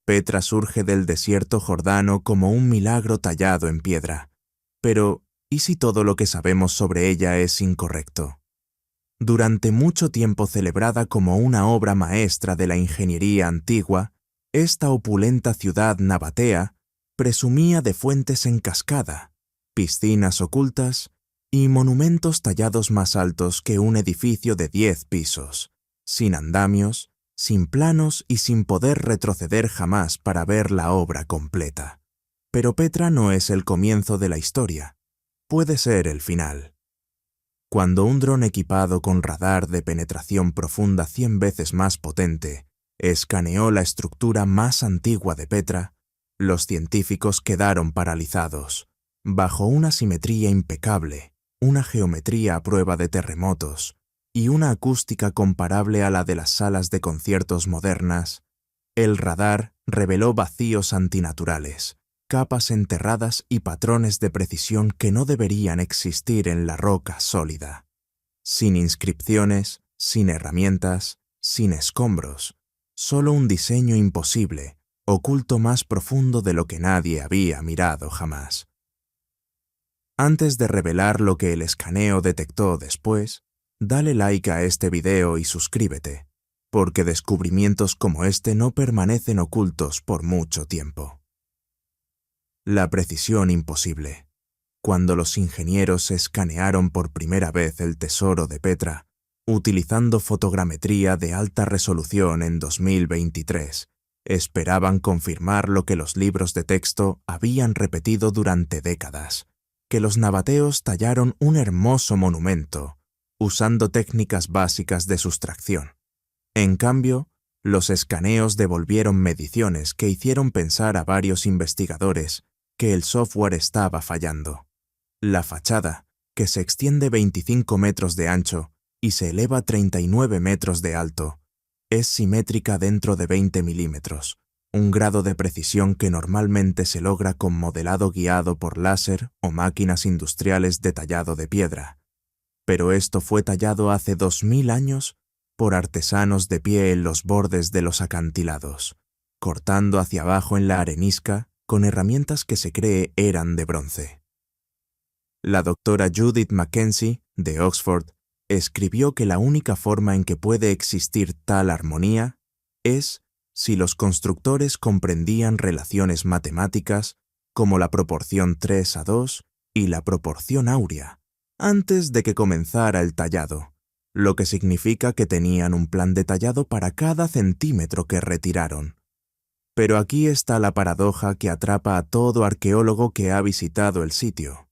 Petra surge del desierto jordano como un milagro tallado en piedra. Pero, ¿y si todo lo que sabemos sobre ella es incorrecto? Durante mucho tiempo celebrada como una obra maestra de la ingeniería antigua, esta opulenta ciudad nabatea presumía de fuentes en cascada, piscinas ocultas y monumentos tallados más altos que un edificio de 10 pisos, sin andamios, sin planos y sin poder retroceder jamás para ver la obra completa. Pero Petra no es el comienzo de la historia, puede ser el final. Cuando un dron equipado con radar de penetración profunda 100 veces más potente escaneó la estructura más antigua de Petra, los científicos quedaron paralizados, bajo una simetría impecable, una geometría a prueba de terremotos y una acústica comparable a la de las salas de conciertos modernas. El radar reveló vacíos antinaturales, capas enterradas y patrones de precisión que no deberían existir en la roca sólida. Sin inscripciones, sin herramientas, sin escombros, solo un diseño imposible, oculto más profundo de lo que nadie había mirado jamás. Antes de revelar lo que el escaneo detectó después, dale like a este video y suscríbete, porque descubrimientos como este no permanecen ocultos por mucho tiempo. La precisión imposible. Cuando los ingenieros escanearon por primera vez el tesoro de Petra, utilizando fotogrametría de alta resolución en 2023, esperaban confirmar lo que los libros de texto habían repetido durante décadas, que los nabateos tallaron un hermoso monumento, usando técnicas básicas de sustracción. En cambio, los escaneos devolvieron mediciones que hicieron pensar a varios investigadores que el software estaba fallando. La fachada, que se extiende 25 metros de ancho y se eleva 39 metros de alto, es simétrica dentro de 20 milímetros, un grado de precisión que normalmente se logra con modelado guiado por láser o máquinas industriales de tallado de piedra. Pero esto fue tallado hace 2000 años por artesanos de pie en los bordes de los acantilados, cortando hacia abajo en la arenisca con herramientas que se cree eran de bronce. La doctora Judith Mackenzie, de Oxford, escribió que la única forma en que puede existir tal armonía es si los constructores comprendían relaciones matemáticas como la proporción 3:2 y la proporción áurea, antes de que comenzara el tallado, lo que significa que tenían un plan detallado para cada centímetro que retiraron. Pero aquí está la paradoja que atrapa a todo arqueólogo que ha visitado el sitio.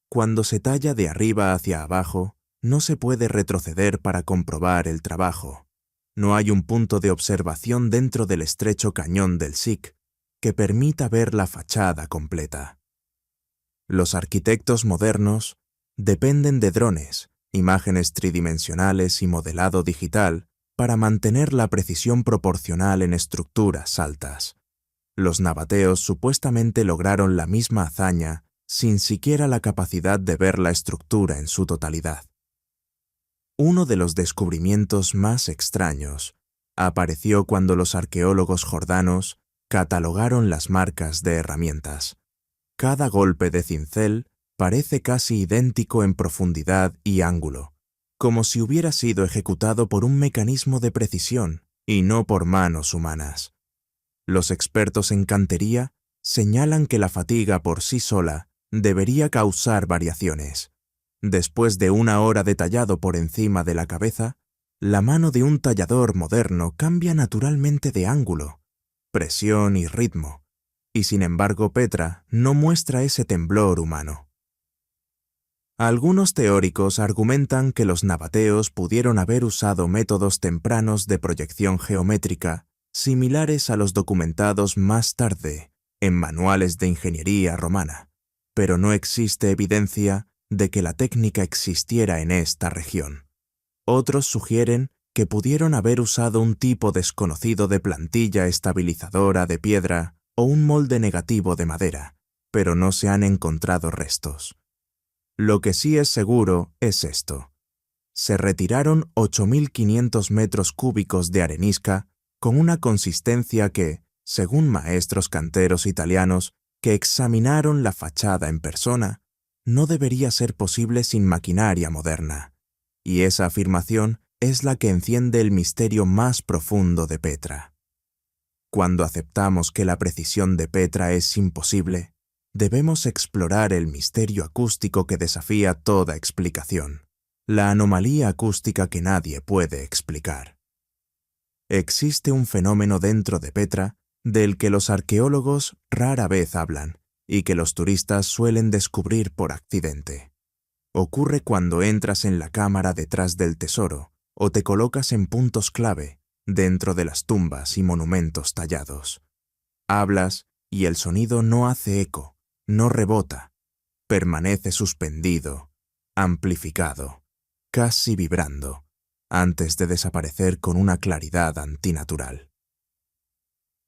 Cuando se talla de arriba hacia abajo, no se puede retroceder para comprobar el trabajo. No hay un punto de observación dentro del estrecho cañón del SIC que permita ver la fachada completa. Los arquitectos modernos dependen de drones, imágenes tridimensionales y modelado digital para mantener la precisión proporcional en estructuras altas. Los nabateos supuestamente lograron la misma hazaña sin siquiera la capacidad de ver la estructura en su totalidad. Uno de los descubrimientos más extraños apareció cuando los arqueólogos jordanos catalogaron las marcas de herramientas. Cada golpe de cincel parece casi idéntico en profundidad y ángulo, como si hubiera sido ejecutado por un mecanismo de precisión y no por manos humanas. Los expertos en cantería señalan que la fatiga por sí sola debería causar variaciones. Después de 1 hora de tallado por encima de la cabeza, la mano de un tallador moderno cambia naturalmente de ángulo, presión y ritmo, y sin embargo Petra no muestra ese temblor humano. Algunos teóricos argumentan que los nabateos pudieron haber usado métodos tempranos de proyección geométrica similares a los documentados más tarde en manuales de ingeniería romana, pero no existe evidencia de que la técnica existiera en esta región. Otros sugieren que pudieron haber usado un tipo desconocido de plantilla estabilizadora de piedra o un molde negativo de madera, pero no se han encontrado restos. Lo que sí es seguro es esto. Se retiraron 8.500 metros cúbicos de arenisca con una consistencia que, según maestros canteros italianos que examinaron la fachada en persona, no debería ser posible sin maquinaria moderna, y esa afirmación es la que enciende el misterio más profundo de Petra. Cuando aceptamos que la precisión de Petra es imposible, debemos explorar el misterio acústico que desafía toda explicación, la anomalía acústica que nadie puede explicar. Existe un fenómeno dentro de Petra del que los arqueólogos rara vez hablan y que los turistas suelen descubrir por accidente. Ocurre cuando entras en la cámara detrás del tesoro o te colocas en puntos clave dentro de las tumbas y monumentos tallados. Hablas y el sonido no hace eco, no rebota, permanece suspendido, amplificado, casi vibrando, antes de desaparecer con una claridad antinatural.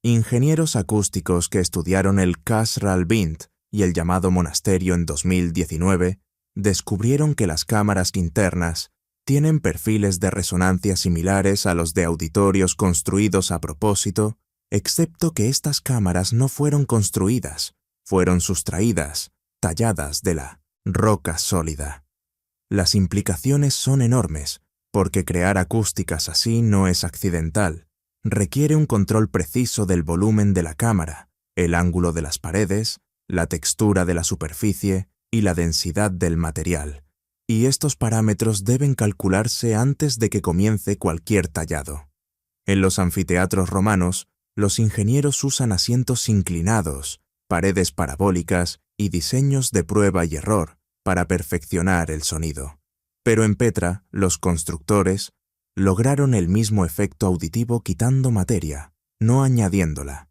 Ingenieros acústicos que estudiaron el Qasr al-Bint y el llamado monasterio en 2019 descubrieron que las cámaras internas tienen perfiles de resonancia similares a los de auditorios construidos a propósito, excepto que estas cámaras no fueron construidas, fueron sustraídas, talladas de la roca sólida. Las implicaciones son enormes, porque crear acústicas así no es accidental. Requiere un control preciso del volumen de la cámara, el ángulo de las paredes, la textura de la superficie y la densidad del material, y estos parámetros deben calcularse antes de que comience cualquier tallado. En los anfiteatros romanos, los ingenieros usan asientos inclinados, paredes parabólicas y diseños de prueba y error para perfeccionar el sonido. Pero en Petra, los constructores lograron el mismo efecto auditivo quitando materia, no añadiéndola.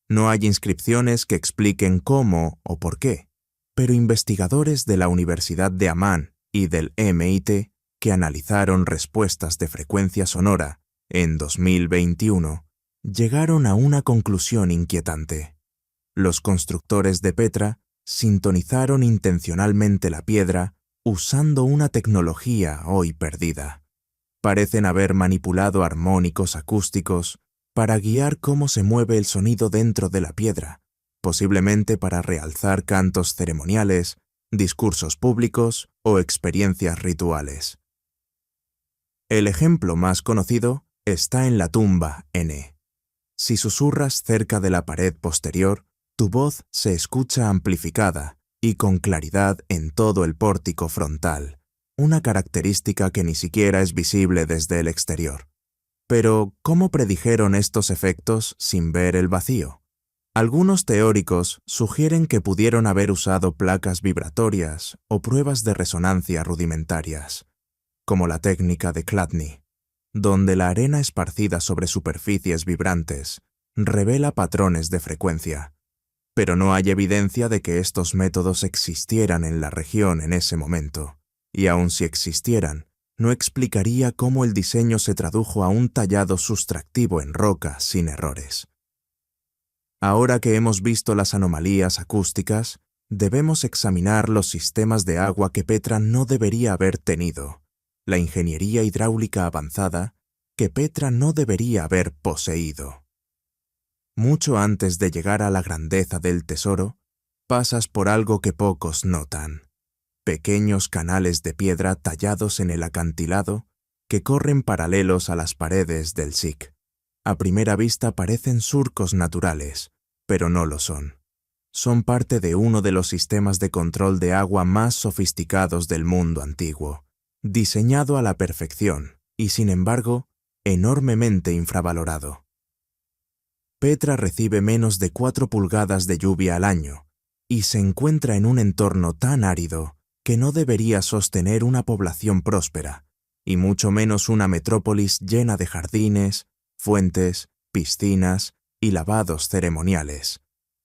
No hay inscripciones que expliquen cómo o por qué, pero investigadores de la Universidad de Amán y del MIT, que analizaron respuestas de frecuencia sonora en 2021, llegaron a una conclusión inquietante. Los constructores de Petra sintonizaron intencionalmente la piedra usando una tecnología hoy perdida. Parecen haber manipulado armónicos acústicos para guiar cómo se mueve el sonido dentro de la piedra, posiblemente para realzar cantos ceremoniales, discursos públicos o experiencias rituales. El ejemplo más conocido está en la tumba N. Si susurras cerca de la pared posterior, tu voz se escucha amplificada y con claridad en todo el pórtico frontal, una característica que ni siquiera es visible desde el exterior. Pero, ¿cómo predijeron estos efectos sin ver el vacío? Algunos teóricos sugieren que pudieron haber usado placas vibratorias o pruebas de resonancia rudimentarias, como la técnica de Chladni, donde la arena esparcida sobre superficies vibrantes revela patrones de frecuencia. Pero no hay evidencia de que estos métodos existieran en la región en ese momento, y aun si existieran, no explicaría cómo el diseño se tradujo a un tallado sustractivo en roca sin errores. Ahora que hemos visto las anomalías acústicas, debemos examinar los sistemas de agua que Petra no debería haber tenido, la ingeniería hidráulica avanzada que Petra no debería haber poseído. Mucho antes de llegar a la grandeza del tesoro, pasas por algo que pocos notan: pequeños canales de piedra tallados en el acantilado que corren paralelos a las paredes del SIC. A primera vista parecen surcos naturales, pero no lo son. Son parte de uno de los sistemas de control de agua más sofisticados del mundo antiguo, diseñado a la perfección y, sin embargo, enormemente infravalorado. Petra recibe menos de 4 pulgadas de lluvia al año y se encuentra en un entorno tan árido que no debería sostener una población próspera, y mucho menos una metrópolis llena de jardines, fuentes, piscinas y lavados ceremoniales.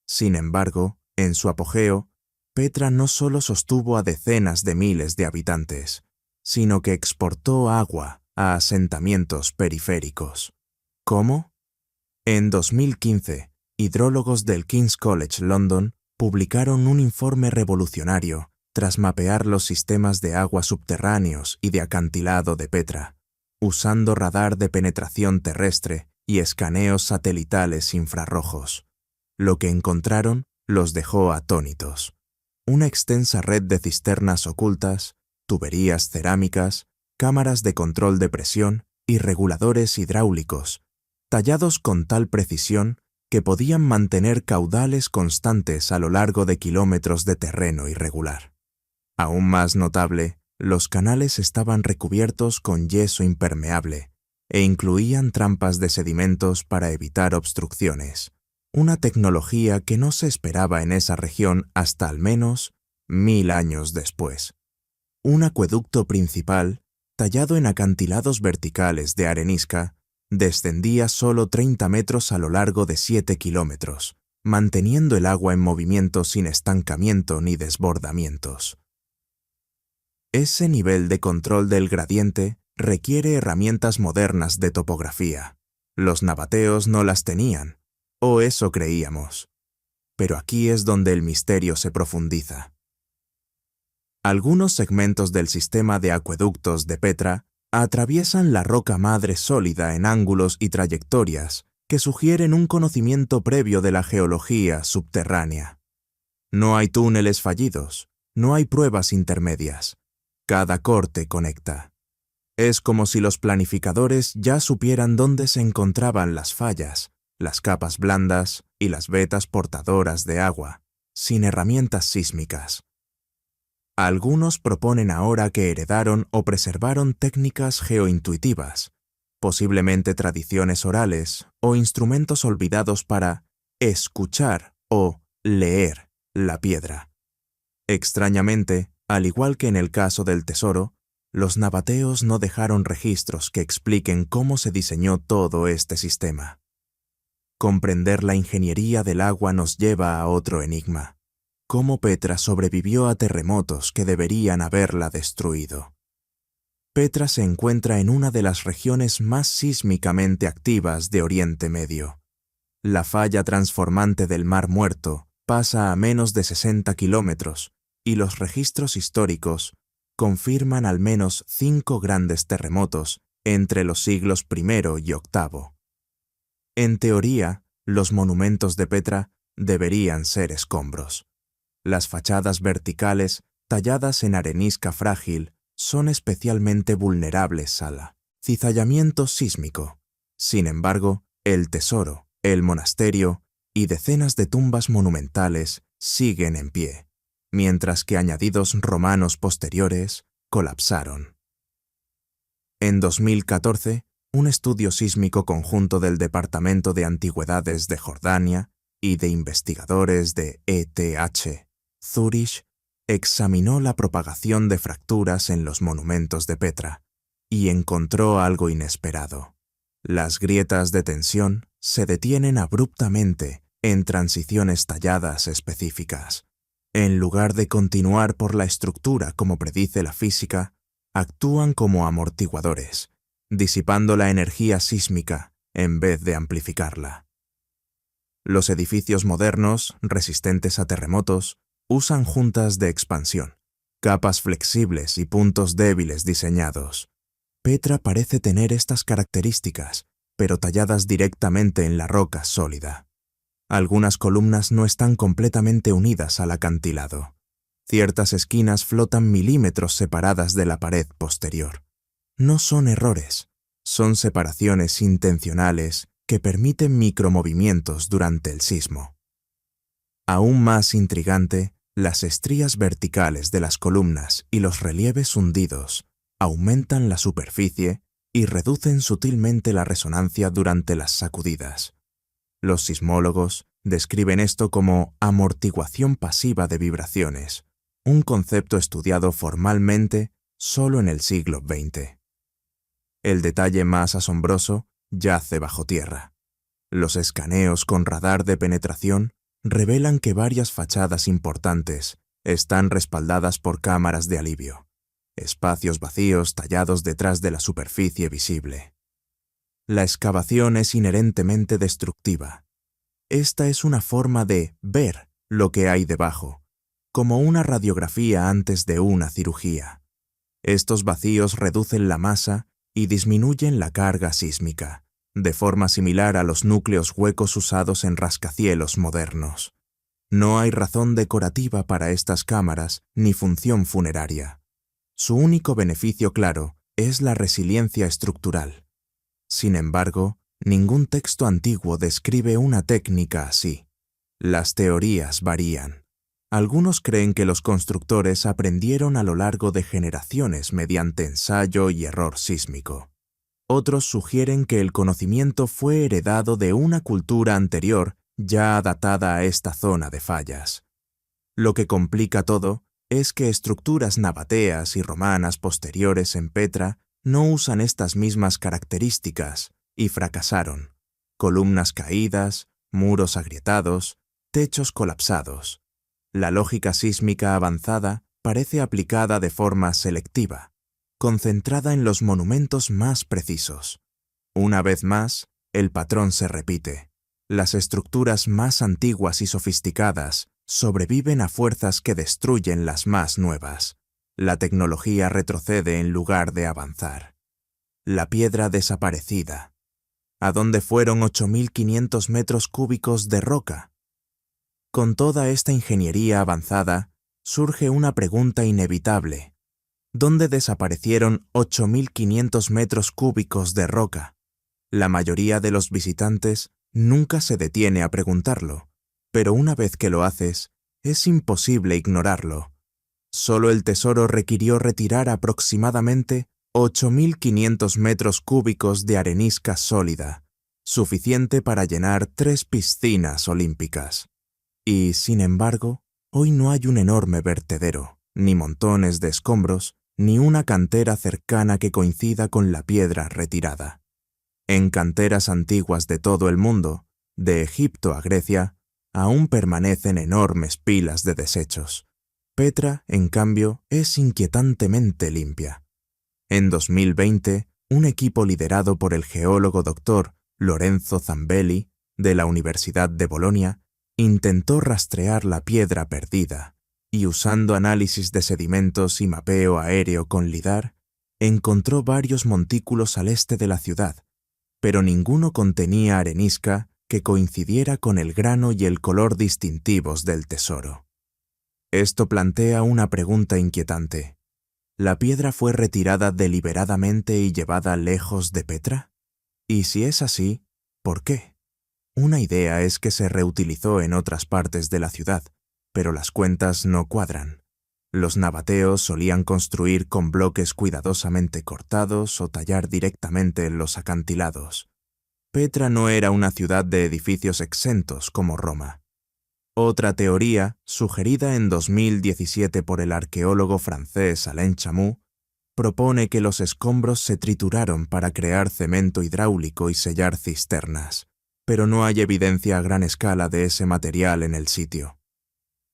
Sin embargo, en su apogeo, Petra no solo sostuvo a decenas de miles de habitantes, sino que exportó agua a asentamientos periféricos. ¿Cómo? En 2015, hidrólogos del King's College London publicaron un informe revolucionario tras mapear los sistemas de agua subterráneos y de acantilado de Petra, usando radar de penetración terrestre y escaneos satelitales infrarrojos. Lo que encontraron los dejó atónitos. Una extensa red de cisternas ocultas, tuberías cerámicas, cámaras de control de presión y reguladores hidráulicos, tallados con tal precisión que podían mantener caudales constantes a lo largo de kilómetros de terreno irregular. Aún más notable, los canales estaban recubiertos con yeso impermeable e incluían trampas de sedimentos para evitar obstrucciones, una tecnología que no se esperaba en esa región hasta al menos 1000 años después. Un acueducto principal, tallado en acantilados verticales de arenisca, descendía solo 30 metros a lo largo de 7 kilómetros, manteniendo el agua en movimiento sin estancamiento ni desbordamientos. Ese nivel de control del gradiente requiere herramientas modernas de topografía. Los nabateos no las tenían, o eso creíamos. Pero aquí es donde el misterio se profundiza. Algunos segmentos del sistema de acueductos de Petra atraviesan la roca madre sólida en ángulos y trayectorias que sugieren un conocimiento previo de la geología subterránea. No hay túneles fallidos, no hay pruebas intermedias. Cada corte conecta. Es como si los planificadores ya supieran dónde se encontraban las fallas, las capas blandas y las vetas portadoras de agua, sin herramientas sísmicas. Algunos proponen ahora que heredaron o preservaron técnicas geointuitivas, posiblemente tradiciones orales o instrumentos olvidados para escuchar o leer la piedra. Extrañamente, al igual que en el caso del tesoro, los nabateos no dejaron registros que expliquen cómo se diseñó todo este sistema. Comprender la ingeniería del agua nos lleva a otro enigma. ¿Cómo Petra sobrevivió a terremotos que deberían haberla destruido? Petra se encuentra en una de las regiones más sísmicamente activas de Oriente Medio. La falla transformante del Mar Muerto pasa a menos de 60 kilómetros y los registros históricos confirman al menos 5 grandes terremotos entre los siglos I y VIII. En teoría, los monumentos de Petra deberían ser escombros. Las fachadas verticales, talladas en arenisca frágil, son especialmente vulnerables al cizallamiento sísmico. Sin embargo, el tesoro, el monasterio y decenas de tumbas monumentales siguen en pie, mientras que añadidos romanos posteriores colapsaron. En 2014, un estudio sísmico conjunto del Departamento de Antigüedades de Jordania y de investigadores de ETH Zurich examinó la propagación de fracturas en los monumentos de Petra y encontró algo inesperado. Las grietas de tensión se detienen abruptamente en transiciones talladas específicas. En lugar de continuar por la estructura como predice la física, actúan como amortiguadores, disipando la energía sísmica en vez de amplificarla. Los edificios modernos, resistentes a terremotos, usan juntas de expansión, capas flexibles y puntos débiles diseñados. Petra parece tener estas características, pero talladas directamente en la roca sólida. Algunas columnas no están completamente unidas al acantilado. Ciertas esquinas flotan milímetros separadas de la pared posterior. No son errores, son separaciones intencionales que permiten micromovimientos durante el sismo. Aún más intrigante, las estrías verticales de las columnas y los relieves hundidos aumentan la superficie y reducen sutilmente la resonancia durante las sacudidas. Los sismólogos describen esto como amortiguación pasiva de vibraciones, un concepto estudiado formalmente solo en el siglo XX. El detalle más asombroso yace bajo tierra. Los escaneos con radar de penetración revelan que varias fachadas importantes están respaldadas por cámaras de alivio, espacios vacíos tallados detrás de la superficie visible. La excavación es inherentemente destructiva. Esta es una forma de ver lo que hay debajo, como una radiografía antes de una cirugía. Estos vacíos reducen la masa y disminuyen la carga sísmica, de forma similar a los núcleos huecos usados en rascacielos modernos. No hay razón decorativa para estas cámaras ni función funeraria. Su único beneficio claro es la resiliencia estructural. Sin embargo, ningún texto antiguo describe una técnica así. Las teorías varían. Algunos creen que los constructores aprendieron a lo largo de generaciones mediante ensayo y error sísmico. Otros sugieren que el conocimiento fue heredado de una cultura anterior ya adaptada a esta zona de fallas. Lo que complica todo es que estructuras nabateas y romanas posteriores en Petra no usan estas mismas características y fracasaron. Columnas caídas, muros agrietados, techos colapsados. La lógica sísmica avanzada parece aplicada de forma selectiva, concentrada en los monumentos más precisos. Una vez más, el patrón se repite. Las estructuras más antiguas y sofisticadas sobreviven a fuerzas que destruyen las más nuevas. La tecnología retrocede en lugar de avanzar. La piedra desaparecida. ¿A dónde fueron 8.500 metros cúbicos de roca? Con toda esta ingeniería avanzada, surge una pregunta inevitable. ¿Dónde desaparecieron 8.500 metros cúbicos de roca? La mayoría de los visitantes nunca se detiene a preguntarlo, pero una vez que lo haces, es imposible ignorarlo. Solo el tesoro requirió retirar aproximadamente 8.500 metros cúbicos de arenisca sólida, suficiente para llenar 3 piscinas olímpicas. Y, sin embargo, hoy no hay un enorme vertedero, ni montones de escombros, ni una cantera cercana que coincida con la piedra retirada. En canteras antiguas de todo el mundo, de Egipto a Grecia, aún permanecen enormes pilas de desechos. Petra, en cambio, es inquietantemente limpia. En 2020, un equipo liderado por el geólogo Dr. Lorenzo Zambelli, de la Universidad de Bolonia, intentó rastrear la piedra perdida y, usando análisis de sedimentos y mapeo aéreo con LIDAR, encontró varios montículos al este de la ciudad, pero ninguno contenía arenisca que coincidiera con el grano y el color distintivos del tesoro. Esto plantea una pregunta inquietante. ¿La piedra fue retirada deliberadamente y llevada lejos de Petra? Y si es así, ¿por qué? Una idea es que se reutilizó en otras partes de la ciudad, pero las cuentas no cuadran. Los nabateos solían construir con bloques cuidadosamente cortados o tallar directamente en los acantilados. Petra no era una ciudad de edificios exentos como Roma. Otra teoría, sugerida en 2017 por el arqueólogo francés Alain Chamou, propone que los escombros se trituraron para crear cemento hidráulico y sellar cisternas, pero no hay evidencia a gran escala de ese material en el sitio.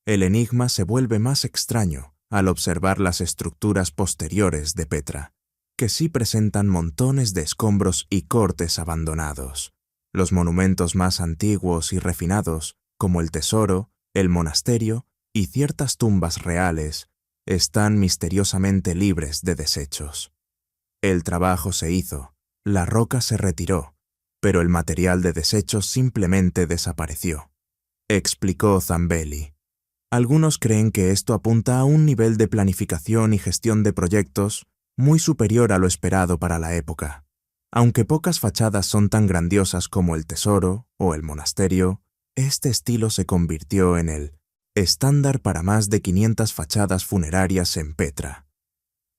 El enigma se vuelve más extraño al observar las estructuras posteriores de Petra, que sí presentan montones de escombros y cortes abandonados. Los monumentos más antiguos y refinados, como el tesoro, el monasterio y ciertas tumbas reales, están misteriosamente libres de desechos. El trabajo se hizo, la roca se retiró, pero el material de desechos simplemente desapareció, explicó Zambelli. Algunos creen que esto apunta a un nivel de planificación y gestión de proyectos muy superior a lo esperado para la época. Aunque pocas fachadas son tan grandiosas como el tesoro o el monasterio, este estilo se convirtió en el estándar para más de 500 fachadas funerarias en Petra.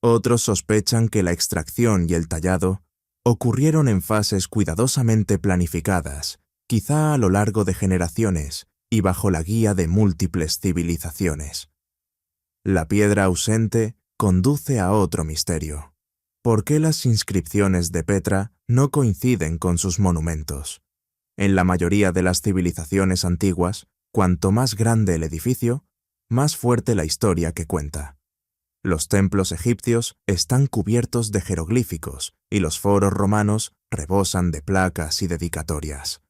Otros sospechan que la extracción y el tallado ocurrieron en fases cuidadosamente planificadas, quizá a lo largo de generaciones y bajo la guía de múltiples civilizaciones. La piedra ausente conduce a otro misterio. ¿Por qué las inscripciones de Petra no coinciden con sus monumentos? En la mayoría de las civilizaciones antiguas, cuanto más grande el edificio, más fuerte la historia que cuenta. Los templos egipcios están cubiertos de jeroglíficos y los foros romanos rebosan de placas y dedicatorias.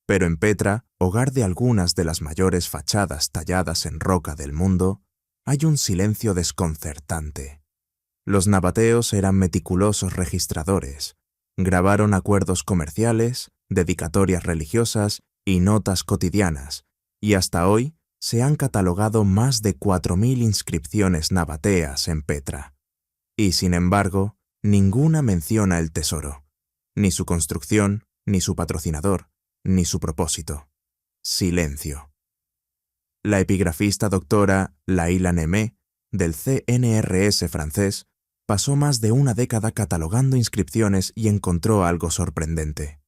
Pero en Petra, hogar de algunas de las mayores fachadas talladas en roca del mundo, hay un silencio desconcertante. Los nabateos eran meticulosos registradores, Grabaron acuerdos comerciales, dedicatorias religiosas y notas cotidianas, y hasta hoy se han catalogado más de 4.000 inscripciones nabateas en Petra. Y sin embargo, ninguna menciona el tesoro, ni su construcción, ni su patrocinador, ni su propósito. Silencio. La epigrafista doctora Laila Nemé, del CNRS francés, pasó más de una década catalogando inscripciones y encontró algo sorprendente.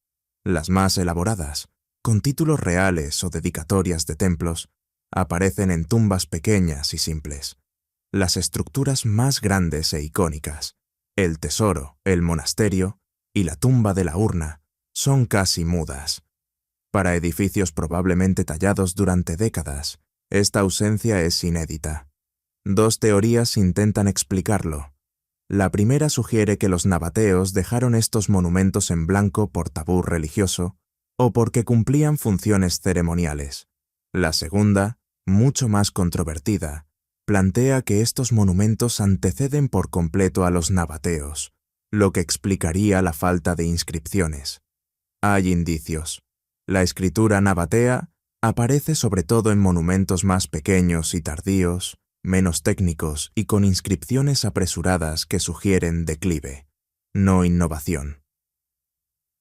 Las más elaboradas, con títulos reales o dedicatorias de templos, aparecen en tumbas pequeñas y simples. Las estructuras más grandes e icónicas, el tesoro, el monasterio y la tumba de la urna, son casi mudas. Para edificios probablemente tallados durante décadas, esta ausencia es inédita. Dos teorías intentan explicarlo. La primera sugiere que los nabateos dejaron estos monumentos en blanco por tabú religioso o porque cumplían funciones ceremoniales. La segunda, mucho más controvertida, plantea que estos monumentos anteceden por completo a los nabateos, lo que explicaría la falta de inscripciones. Hay indicios. La escritura nabatea aparece sobre todo en monumentos más pequeños y tardíos, menos técnicos y con inscripciones apresuradas que sugieren declive, no innovación.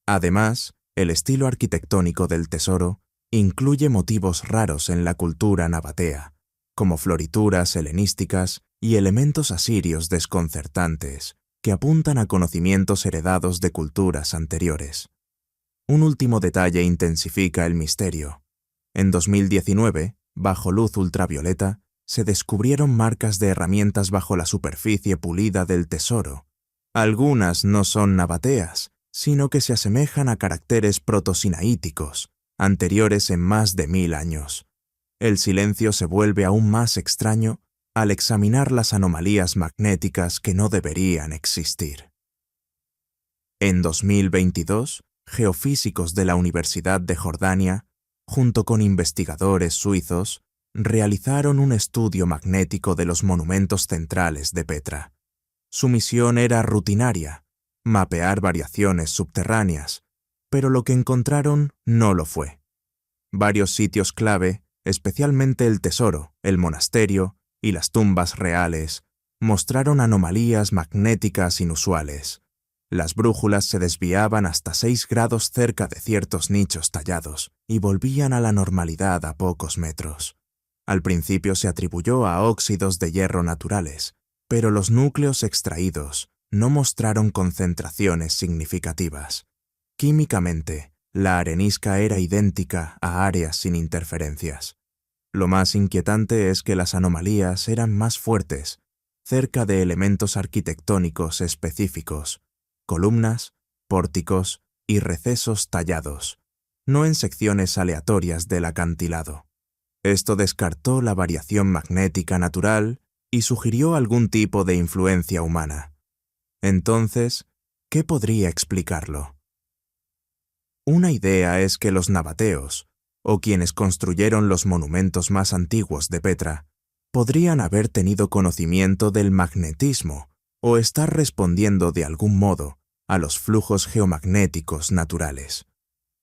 Además, el estilo arquitectónico del tesoro incluye motivos raros en la cultura nabatea, como florituras helenísticas y elementos asirios desconcertantes que apuntan a conocimientos heredados de culturas anteriores. Un último detalle intensifica el misterio. En 2019, bajo luz ultravioleta, se descubrieron marcas de herramientas bajo la superficie pulida del tesoro. Algunas no son nabateas, sino que se asemejan a caracteres protosinaíticos, anteriores en más de 1000 años. El silencio se vuelve aún más extraño al examinar las anomalías magnéticas que no deberían existir. En 2022, geofísicos de la Universidad de Jordania, junto con investigadores suizos, realizaron un estudio magnético de los monumentos centrales de Petra. Su misión era rutinaria, mapear variaciones subterráneas, pero lo que encontraron no lo fue. Varios sitios clave, especialmente el tesoro, el monasterio y las tumbas reales, mostraron anomalías magnéticas inusuales. Las brújulas se desviaban hasta 6 grados cerca de ciertos nichos tallados y volvían a la normalidad a pocos metros. Al principio se atribuyó a óxidos de hierro naturales, pero los núcleos extraídos no mostraron concentraciones significativas. Químicamente, la arenisca era idéntica a áreas sin interferencias. Lo más inquietante es que las anomalías eran más fuertes, cerca de elementos arquitectónicos específicos, columnas, pórticos y recesos tallados, no en secciones aleatorias del acantilado. Esto descartó la variación magnética natural y sugirió algún tipo de influencia humana. Entonces, ¿qué podría explicarlo? Una idea es que los nabateos, o quienes construyeron los monumentos más antiguos de Petra, podrían haber tenido conocimiento del magnetismo o estar respondiendo de algún modo a los flujos geomagnéticos naturales.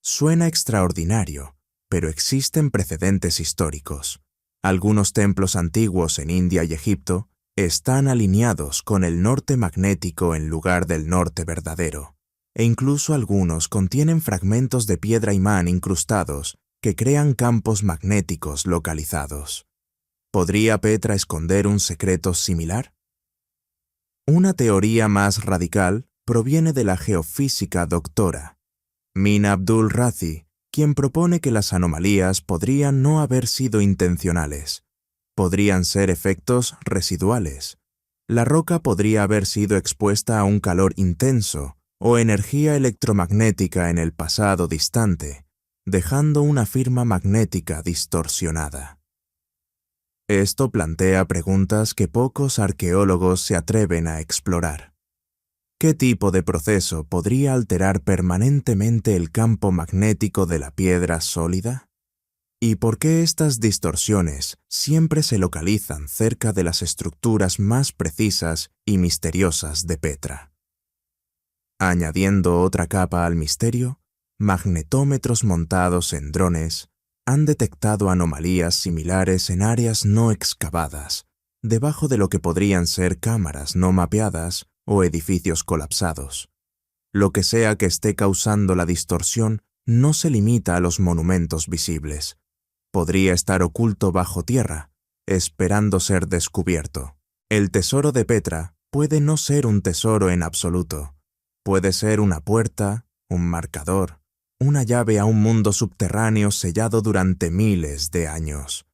Suena extraordinario, pero existen precedentes históricos. Algunos templos antiguos en India y Egipto están alineados con el norte magnético en lugar del norte verdadero, e incluso algunos contienen fragmentos de piedra imán incrustados que crean campos magnéticos localizados. ¿Podría Petra esconder un secreto similar? Una teoría más radical proviene de la geofísica doctora Mina Abdul Razi, quien propone que las anomalías podrían no haber sido intencionales. Podrían ser efectos residuales. La roca podría haber sido expuesta a un calor intenso o energía electromagnética en el pasado distante, dejando una firma magnética distorsionada. Esto plantea preguntas que pocos arqueólogos se atreven a explorar. ¿Qué tipo de proceso podría alterar permanentemente el campo magnético de la piedra sólida? ¿Y por qué estas distorsiones siempre se localizan cerca de las estructuras más precisas y misteriosas de Petra? Añadiendo otra capa al misterio, magnetómetros montados en drones han detectado anomalías similares en áreas no excavadas, debajo de lo que podrían ser cámaras no mapeadas o edificios colapsados. Lo que sea que esté causando la distorsión no se limita a los monumentos visibles. Podría estar oculto bajo tierra, esperando ser descubierto. El tesoro de Petra puede no ser un tesoro en absoluto. Puede ser una puerta, un marcador, una llave a un mundo subterráneo sellado durante miles de años.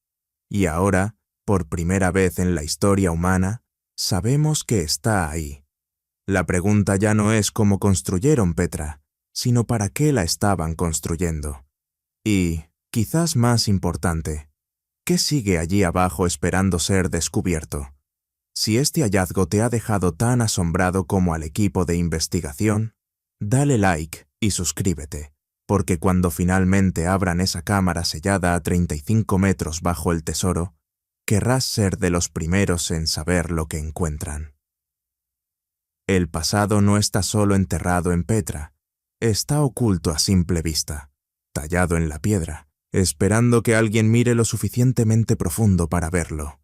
Y ahora, por primera vez en la historia humana, sabemos que está ahí. La pregunta ya no es cómo construyeron Petra, sino para qué la estaban construyendo. Y, quizás más importante, ¿qué sigue allí abajo esperando ser descubierto? Si este hallazgo te ha dejado tan asombrado como al equipo de investigación, dale like y suscríbete, porque cuando finalmente abran esa cámara sellada a 35 metros bajo el tesoro, querrás ser de los primeros en saber lo que encuentran. El pasado no está solo enterrado en Petra, está oculto a simple vista, tallado en la piedra, esperando que alguien mire lo suficientemente profundo para verlo.